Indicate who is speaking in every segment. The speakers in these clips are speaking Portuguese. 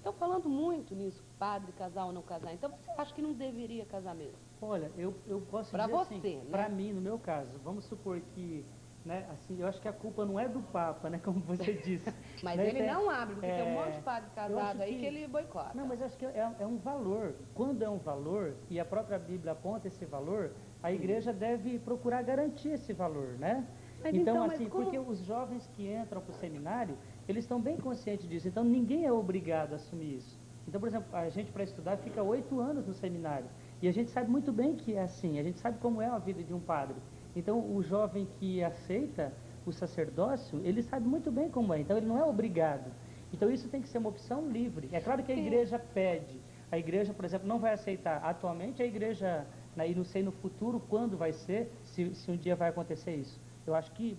Speaker 1: estão falando muito nisso, padre casar ou não casar. Então você acha que não deveria casar mesmo?
Speaker 2: Olha, eu posso
Speaker 1: Pra
Speaker 2: dizer assim,
Speaker 1: você, né?
Speaker 2: para mim, no meu caso, vamos supor que, né, assim, eu acho que a culpa não é do Papa, né, como você disse.
Speaker 1: Mas
Speaker 2: Né,
Speaker 1: ele não abre, porque tem um monte de padre
Speaker 2: eu acho
Speaker 1: casado aí que ele boicota.
Speaker 2: não, mas eu acho que é um valor. Quando é um valor, e a própria Bíblia aponta esse valor, a igreja deve procurar garantir esse valor, né?
Speaker 1: Mas
Speaker 2: Então,
Speaker 1: então, mas
Speaker 2: assim,
Speaker 1: como?
Speaker 2: porque os jovens que entram para o seminário, eles estão bem conscientes disso, então ninguém é obrigado a assumir isso. Então, por exemplo, a gente para estudar fica 8 anos no seminário, e a gente sabe muito bem que é assim, a gente sabe como é a vida de um padre. Então, o jovem que aceita o sacerdócio, ele sabe muito bem como é, então ele não é obrigado. Então isso tem que ser uma opção livre. É claro que a igreja pede. A igreja, por exemplo, não vai aceitar. Atualmente a igreja, né, e não sei no futuro quando vai ser, se um dia vai acontecer isso. Eu acho que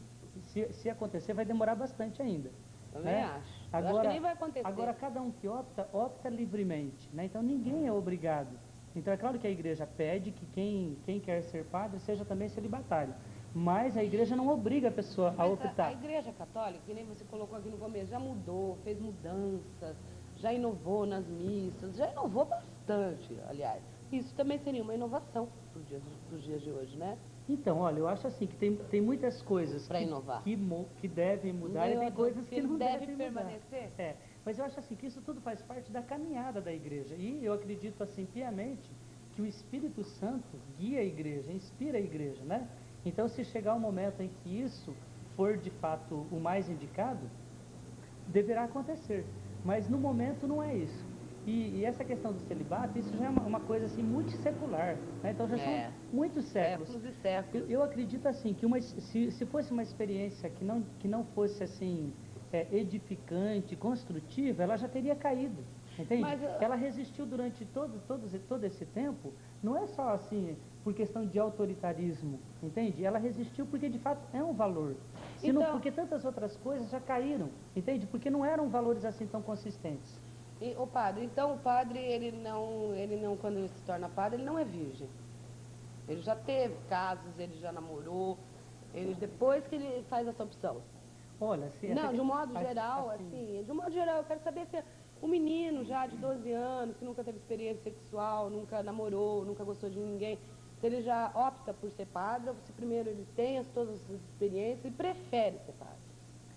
Speaker 2: se acontecer vai demorar bastante ainda.
Speaker 1: Também
Speaker 2: Né?
Speaker 1: acho. Eu acho que
Speaker 2: Agora,
Speaker 1: nem vai acontecer.
Speaker 2: agora cada um que opta, opta livremente. Né? Então ninguém é obrigado. Então é claro que a igreja pede que quem quer ser padre seja também celibatário. Mas a igreja não obriga a pessoa a
Speaker 1: Mas
Speaker 2: optar.
Speaker 1: a Igreja Católica, que nem você colocou aqui no começo, já mudou, fez mudanças, já inovou nas missas, já inovou bastante, aliás. Isso também seria uma inovação para os dias de hoje, né?
Speaker 2: Então, olha, eu acho assim que tem muitas coisas
Speaker 1: Para inovar.
Speaker 2: que devem mudar e tem coisas que não
Speaker 1: deve
Speaker 2: devem mudar.
Speaker 1: permanecer.
Speaker 2: É, mas eu acho assim que isso tudo faz parte da caminhada da igreja. E eu acredito assim piamente que o Espírito Santo guia a igreja, inspira a igreja, né? Então, se chegar um momento em que isso for de fato o mais indicado, deverá acontecer. Mas no momento não é isso. E essa questão do celibato, isso já é uma coisa assim muito secular, né? Então já são muitos séculos.
Speaker 1: Séculos e séculos.
Speaker 2: Eu acredito assim que se fosse uma experiência que não fosse assim edificante, construtiva, ela já teria caído, entende?
Speaker 1: Mas,
Speaker 2: Ela resistiu durante todo esse tempo, não é só assim por questão de autoritarismo, entende? Ela resistiu porque de fato é um valor. Se não,
Speaker 1: Então-
Speaker 2: porque tantas outras coisas já caíram, entende? Porque não eram valores assim tão consistentes.
Speaker 1: E, o padre, então o padre, ele não, quando ele se torna padre, ele não é virgem. Ele já teve casos, ele já namorou, ele depois que ele faz essa opção.
Speaker 2: Olha, se
Speaker 1: Não, de um modo
Speaker 2: assim,
Speaker 1: geral, assim, de um modo geral, eu quero saber se um menino já de 12 anos, que nunca teve experiência sexual, nunca namorou, nunca gostou de ninguém, se ele já opta por ser padre, ou se primeiro ele tem todas as experiências e prefere ser padre.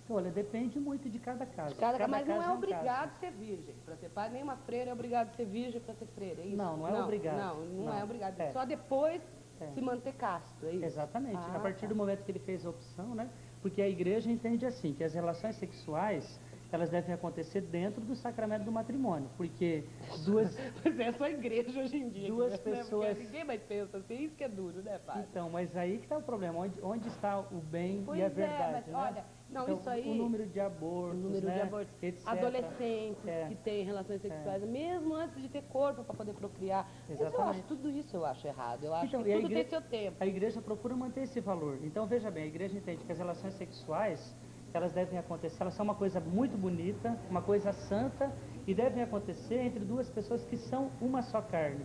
Speaker 2: olha, depende muito de cada caso.
Speaker 1: Mas não
Speaker 2: caso
Speaker 1: é
Speaker 2: um
Speaker 1: obrigado
Speaker 2: caso.
Speaker 1: a ser virgem para ser padre, nenhuma freira é obrigado a ser virgem para ser freira, é isso?
Speaker 2: Não, não é obrigado.
Speaker 1: Não é obrigado.
Speaker 2: É.
Speaker 1: Só depois
Speaker 2: É.
Speaker 1: se manter casto, é isso?
Speaker 2: Exatamente.
Speaker 1: Ah,
Speaker 2: A partir
Speaker 1: tá.
Speaker 2: do momento que ele fez a opção, né? Porque a igreja entende assim, que as relações sexuais, elas devem acontecer dentro do sacramento do matrimônio, porque duas...
Speaker 1: Pois é, só a igreja hoje em dia.
Speaker 2: Duas
Speaker 1: né?
Speaker 2: pessoas-
Speaker 1: Porque ninguém mais pensa assim, isso que é duro, né, padre?
Speaker 2: Então, mas aí que está o problema, onde está o bem
Speaker 1: Pois
Speaker 2: e a
Speaker 1: é,
Speaker 2: verdade,
Speaker 1: mas
Speaker 2: né?
Speaker 1: olha, não,
Speaker 2: Então,
Speaker 1: isso aí-
Speaker 2: o número de abortos,
Speaker 1: O número
Speaker 2: né?
Speaker 1: de abortos,
Speaker 2: etc.
Speaker 1: adolescentes
Speaker 2: É.
Speaker 1: que têm relações sexuais, mesmo antes de ter corpo para poder procriar. Isso eu
Speaker 2: Exatamente.
Speaker 1: acho, tudo isso eu acho errado. Eu acho
Speaker 2: Então,
Speaker 1: que
Speaker 2: e a
Speaker 1: tudo tem
Speaker 2: igre-
Speaker 1: seu tempo.
Speaker 2: A igreja procura manter esse valor. Então, veja bem, a igreja entende que as relações sexuais, elas devem acontecer, elas são uma coisa muito bonita, uma coisa santa, e devem acontecer entre duas pessoas que são uma só carne.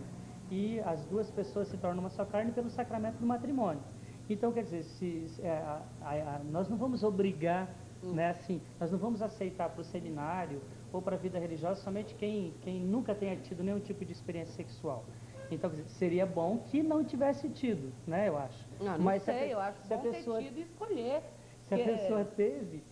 Speaker 2: E as duas pessoas se tornam uma só carne pelo sacramento do matrimônio. Então, quer dizer, nós não vamos obrigar, né, assim, nós não vamos aceitar para o seminário ou para a vida religiosa somente quem nunca tenha tido nenhum tipo de experiência sexual. Então, quer dizer, seria bom que não tivesse tido, né, eu acho.
Speaker 1: Não
Speaker 2: Mas se a
Speaker 1: sei,
Speaker 2: pe-
Speaker 1: eu acho
Speaker 2: se a
Speaker 1: bom
Speaker 2: pessoa,
Speaker 1: ter tido e escolher.
Speaker 2: se a
Speaker 1: que-
Speaker 2: pessoa teve,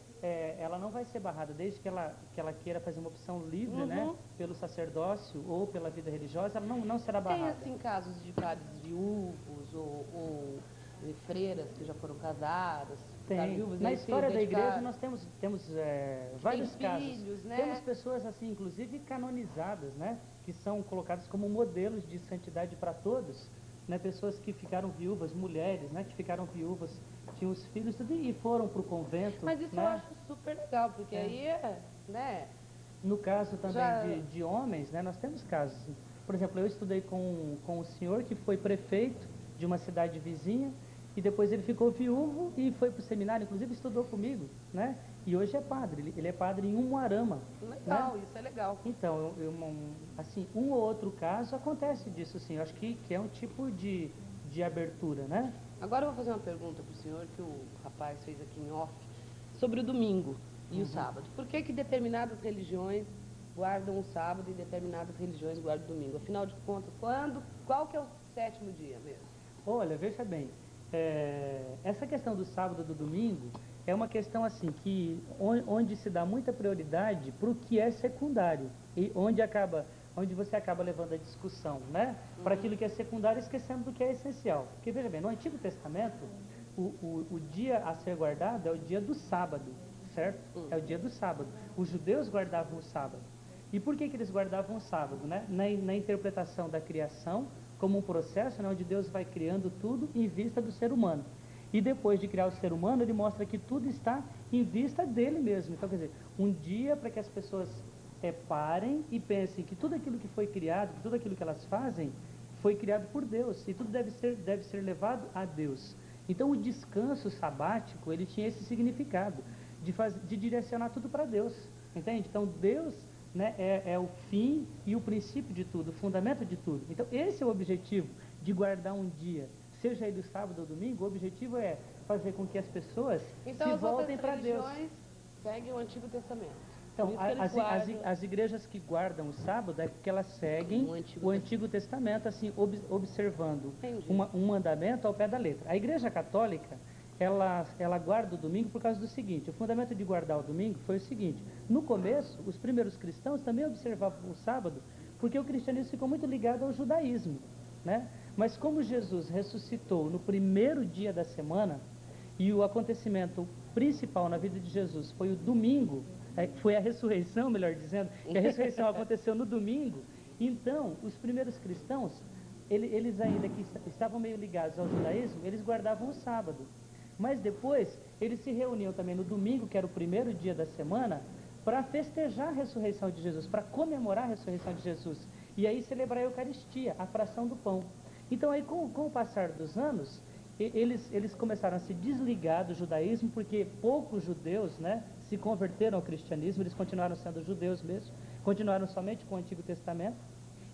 Speaker 2: ela não vai ser barrada, desde que ela queira fazer uma opção livre, né, pelo sacerdócio ou pela vida religiosa, ela não será
Speaker 1: Tem,
Speaker 2: barrada.
Speaker 1: assim, casos de padres viúvos ou de freiras que já foram casadas. ficaram
Speaker 2: Tem.
Speaker 1: viúvas, e
Speaker 2: Na
Speaker 1: aí se
Speaker 2: história da igreja
Speaker 1: dedicaram.
Speaker 2: nós temos vários casos.
Speaker 1: filhos, né?
Speaker 2: Temos pessoas assim, inclusive canonizadas, né? Que são colocadas como modelos de santidade para todos, né? Pessoas que ficaram viúvas, mulheres, né? Que ficaram viúvas, tinham os filhos tudo, e foram para o convento.
Speaker 1: Mas isso
Speaker 2: né?
Speaker 1: eu acho super legal, porque aí né?
Speaker 2: No caso também
Speaker 1: Já-
Speaker 2: de homens, né, nós temos casos. Por exemplo, eu estudei com um senhor que foi prefeito de uma cidade vizinha e depois ele ficou viúvo e foi para o seminário, inclusive estudou comigo, né? E hoje é padre, ele é padre em Umuarama.
Speaker 1: Legal,
Speaker 2: Né?
Speaker 1: isso é legal.
Speaker 2: Então, assim, um ou outro caso acontece disso, sim. Eu acho que é um tipo de abertura, né?
Speaker 1: Agora eu vou fazer uma pergunta para o senhor, que o rapaz fez aqui em off, sobre o domingo e o sábado. Por que que determinadas religiões guardam o sábado e determinadas religiões guardam o domingo. Afinal de contas, qual que é o sétimo dia mesmo?
Speaker 2: Olha, veja bem, essa questão do sábado e do domingo é uma questão assim que onde se dá muita prioridade para o que é secundário e onde você acaba levando a discussão, né, para aquilo que é secundário, esquecendo do que é essencial. Porque veja bem, no Antigo Testamento o dia a ser guardado é o dia do sábado, certo? É o dia do sábado. Os judeus guardavam o sábado. E por que eles guardavam o sábado, né? Na interpretação da criação como um processo, né, onde Deus vai criando tudo em vista do ser humano. E depois de criar o ser humano, ele mostra que tudo está em vista dele mesmo. Então, quer dizer, um dia para que as pessoas parem e pensem que tudo aquilo que foi criado, que tudo aquilo que elas fazem, foi criado por Deus. E tudo deve ser levado a Deus. Então, o descanso sabático, ele tinha esse significado, de direcionar tudo para Deus. Entende? Então, Deus, né, é o fim e o princípio de tudo, o fundamento de tudo. Então, esse é o objetivo de guardar um dia. Seja ele do sábado ou domingo, o objetivo é fazer com que as pessoas se voltem para Deus.
Speaker 1: Seguem o Antigo Testamento.
Speaker 2: Então, as igrejas que guardam o sábado é porque elas seguem o Antigo Testamento, assim, observando um mandamento ao pé da letra. A Igreja Católica, ela guarda o domingo por causa do seguinte: o fundamento de guardar o domingo foi o seguinte: no começo, os primeiros cristãos também observavam o sábado, porque o cristianismo ficou muito ligado ao judaísmo, né? Mas como Jesus ressuscitou no primeiro dia da semana, e o acontecimento principal na vida de Jesus foi o domingo, foi a ressurreição, melhor dizendo, que a ressurreição aconteceu no domingo, então os primeiros cristãos, eles ainda que estavam meio ligados ao judaísmo, eles guardavam o sábado. Mas depois, eles se reuniam também no domingo, que era o primeiro dia da semana, para festejar a ressurreição de Jesus, para comemorar a ressurreição de Jesus. E aí celebrar a Eucaristia, a fração do pão. Então aí com o passar dos anos, eles começaram a se desligar do judaísmo, porque poucos judeus, né, se converteram ao cristianismo, eles continuaram sendo judeus mesmo, continuaram somente com o Antigo Testamento.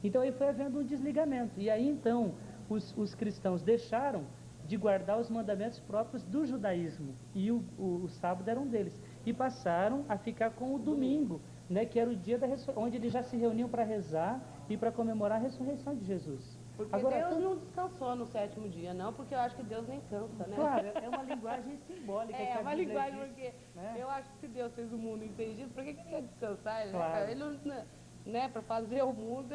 Speaker 2: Então aí foi havendo um desligamento. E aí então os cristãos deixaram de guardar os mandamentos próprios do judaísmo, e o sábado era um deles, e passaram a ficar com o domingo, né, que era o dia da ressurreição, onde eles já se reuniam para rezar e para comemorar a ressurreição de Jesus.
Speaker 1: Porque
Speaker 2: Agora,
Speaker 1: Deus não descansou no sétimo dia, não, porque eu acho que Deus nem cansa, né?
Speaker 2: Claro, é uma linguagem simbólica.
Speaker 1: É uma linguagem, porque
Speaker 2: né?
Speaker 1: Eu acho que se Deus fez o mundo entendido, por que ele ia descansar?
Speaker 2: Claro.
Speaker 1: Ele não, né, para fazer o mundo,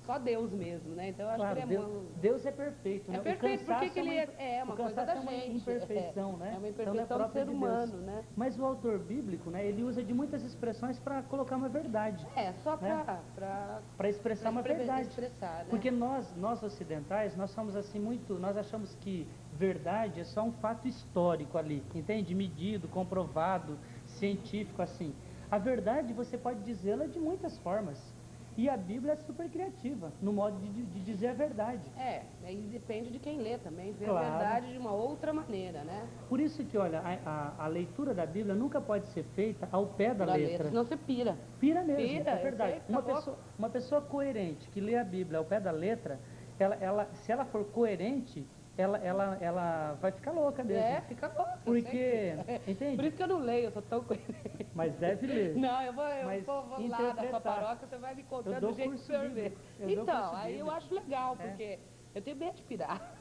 Speaker 1: só Deus mesmo, né? Então eu acho
Speaker 2: Claro,
Speaker 1: que ele é
Speaker 2: Deus é perfeito, né?
Speaker 1: É perfeito, por que ele é uma coisa da gente.
Speaker 2: É uma imperfeição, né?
Speaker 1: É uma
Speaker 2: Então,
Speaker 1: imperfeição do ser humano, né?
Speaker 2: Mas o autor bíblico, né, ele usa de muitas expressões para colocar uma verdade.
Speaker 1: Só
Speaker 2: para expressar uma verdade.
Speaker 1: Né?
Speaker 2: Porque nós ocidentais, nós somos assim muito, nós achamos que verdade é só um fato histórico ali, entende? Medido, comprovado, científico, assim. A verdade você pode dizê-la de muitas formas. E a Bíblia é super criativa no modo de dizer a verdade.
Speaker 1: Aí depende de quem lê também, vê
Speaker 2: Claro.
Speaker 1: a verdade de uma outra maneira, né?
Speaker 2: Por isso que, olha, a leitura da Bíblia nunca pode ser feita ao pé da letra.
Speaker 1: Senão você pira.
Speaker 2: Pira mesmo,
Speaker 1: Pira,
Speaker 2: é verdade. Uma pessoa coerente que lê a Bíblia ao pé da letra, se ela for coerente, ela vai ficar louca mesmo.
Speaker 1: Fica louca.
Speaker 2: Porque, entende?
Speaker 1: Por isso que eu não leio, eu sou tão coerente.
Speaker 2: Mas deve ler.
Speaker 1: Não, eu vou lá da sua paróquia, você vai me contando do jeito que o senhor vê. Então, aí eu acho legal, porque eu tenho medo de pirar.